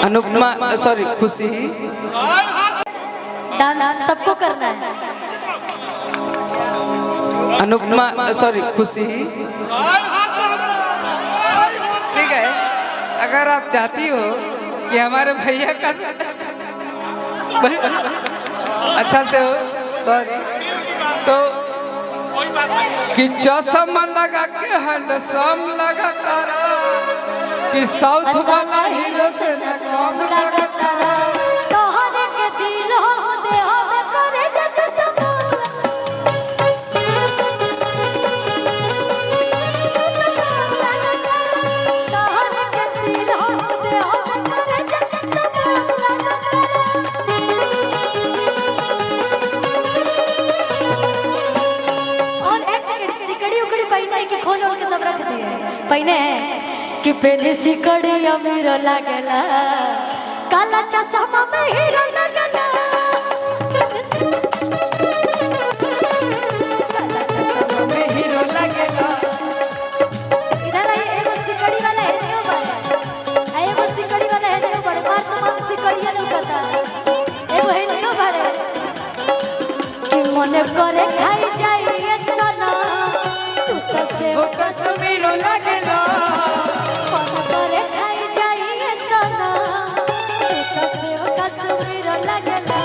Anupama sorry खुशी dance सबको करना है। अनुपमा सॉरी खुशी ठीक है। अगर आप चाहती हो कि हमारे भैया का अच्छा से हो सॉरी तो कि चश्मा लगा के हैंडसम लगा तारा कि साउथ वाला हीरो से न कम लगा तारा तोहरे के दिल हो दे हो करे जत तुम तोहरे के दिल हो दे हो करे जत और एक सेकंड सिकड़ी उकड़ी पहने कि खोल के सब रख दिए पहने कि पेनी सिकड़ी अमीर लागेला काला चश्मा में हीरो लगेला काला चश्मा में हीरो लगेला। इधर आइए एगो सिकड़ी वाला है नहीं बड़ा एगो सिकड़ी वाला है नहीं बड़ा मार तमाम सिकड़िया लुकता एगो है नहीं बड़ा कि मने करे खाई जाइए सना तू तो से वो कश्मीर लगेला मने करे खाई जाइए सना तू तो से कश्मीर लगेला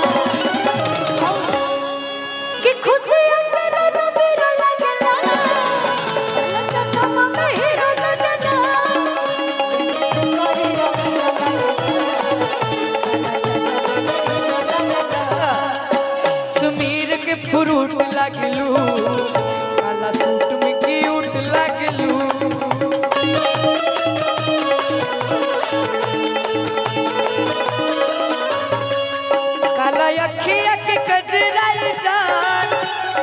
कि खुशी अंदर नबीर लगेला चश्मा में हीरो लगेला सुमीर के फ्रूट लगलू काला सूट में क्यूट लगलू काला अखिया के कजराई जान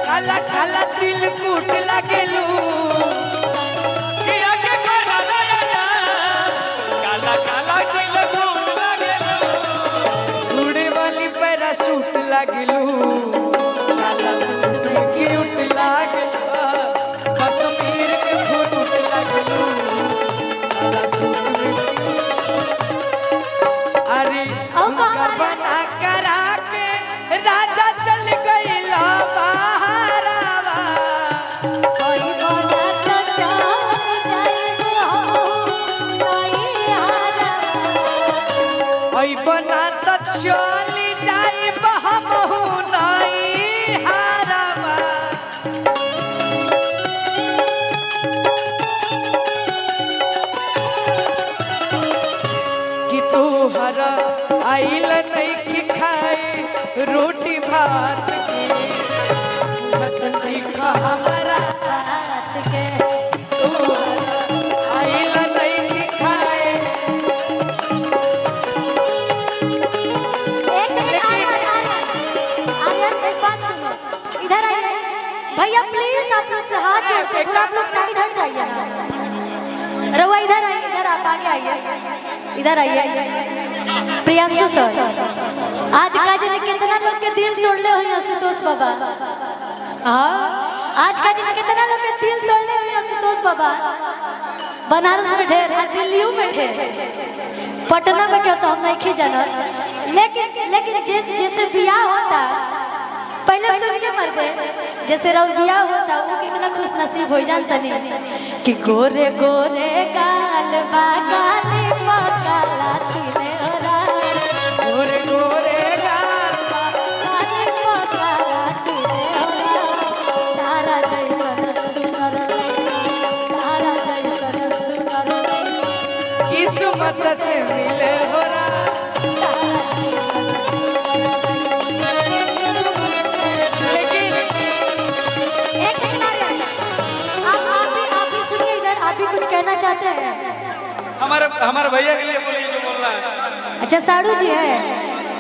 काला काला दिल कूट लगलू किया के काला नया जान काला काला दिल कूट लगलू उड़े वाली पैराशूट लगलू काला सूट में क्यूट लगलू कश्मीर के फ्रूट लगलू काला सूट में अरे उनका बना करा के राजा चल गईला बहारावा कोई बना तो जान जाइबो नहीं हारा ओई बना त चली जाई बहमहु नहीं हारावा कि तू हरा आइल नहीं कि खाए रोटी भात की मत देखा हमारा रात के तू हरा आइल नहीं कि खाए एक सेकंड आर्यन एक बात सुनो इधर आइए भैया प्लीज आप लोग से हाथ जोड़ते थोड़ा आप लोग साइड हट जाइए ना रवा इधर आइए इधर आप आगे आइए इधर आइए प्रियांशु सर आज का जिन कितना लोग के दिल तोड़ले हुई आशुतोष बाबा हाँ आज का जिन कितना लोग के दिल तोड़ले हुई आशुतोष बाबा बनारस में ढेर और दिल्लियों में ढेर पटना में क्या तो हम नहीं जाना लेकिन जैसे बियाह होता पहले सुनिए मर्दे जैसे रउर बियाह होता वो कितना खुश नसीब हो जानता नहीं कि गोरे गोरे गाल बा काली पकाला तीने ओरा गोरे गोरे गाल काली पकाला तीने ओरा तारा जैसन सुंदर तारा जैसन सुंदर किस्मत से मिले हो लेकिन एक सेकंड आप भी सुनिए इधर आप भी कुछ कहना चाहते हैं हमारे भैया के लिए बोलिए जो बोलना है। अच्छा साड़ू जी है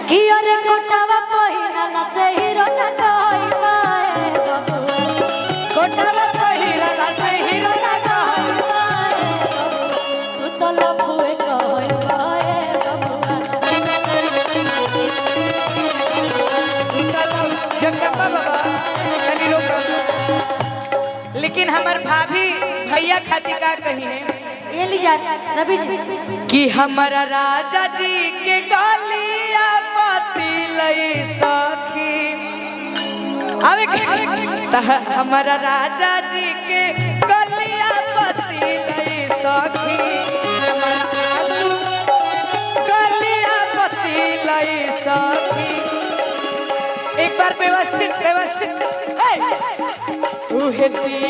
कि अरे कोटावा पहिना से हीरो न कोई बाए बबुआ कोटावा पहिना से हीरो न कोई बाए तू तो लफुए कोई बाए बबुआ जगदम्बा बाबा कनी रोक। लेकिन हमार भाभी भैया खातिर का कही है ये लीजिए रवि जी। कि हमारा राजा जी के गलिया पति लई सखी आवे हमारा राजा जी के गलिया पति लई सखी हमारा आंसू गलिया पति लई सखी। एक बार व्यवस्थित व्यवस्थित उहे दिल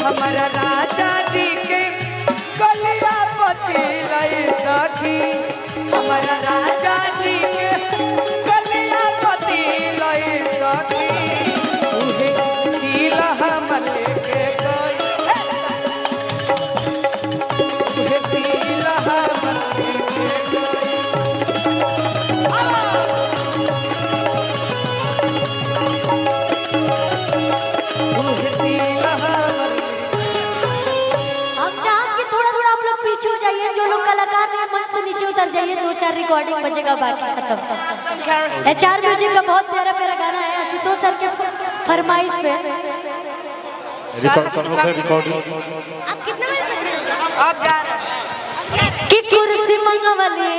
हमारा राजा जी के गलिया पति लई सखी हमारा राजा जी के गलिया पति लई सखी उहे दिल हम लेके गई उहे दिल हम लेके जो लोग कलाकार हैं मन से नीचे उतर जाइए, 2-4 रिकॉर्डिंग बजेगा बाकी खत्म। HR म्यूजिक का बहुत प्यारा प्यारा गाना है आशुतोष सर के फरमाइश पे। आप कितना बजे तक आप जा रहे हैं कि कुर्सी मंगवाली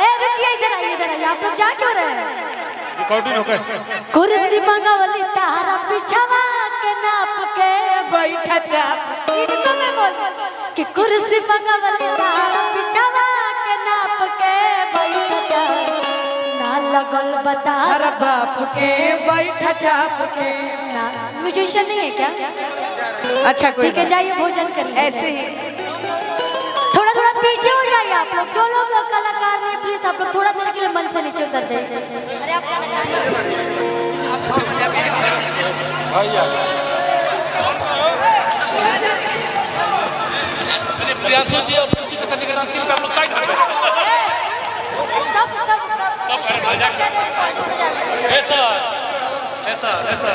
ए रुकिए इधर आइए आप लोग जा क्यों रहे हैं? रिकॉर्डिंग हो गए। कुर्सी मंगवाली तारा पिछवा के नाप के बैठा चाप इनको मैं बोल कि कुर्सी मंगवाली तारा पिछवा के नाप के बैठा चाप ना लगल बता हर बाप के बैठा चाप के ना। म्यूजिशियन नहीं है क्या? अच्छा ठीक है जाइए भोजन करिए। ऐसे ही थोड़ा थोड़ा पीछे हो जाइए आप लोग, जो लोग कलाकार नहीं प्लीज आप लोग थोड़ा देर के लिए मन से नीचे उतर जाइए। अरे आप प्रियांशु जी और खुशी का निकलना तीन का लोग साइड हट सब ऐसा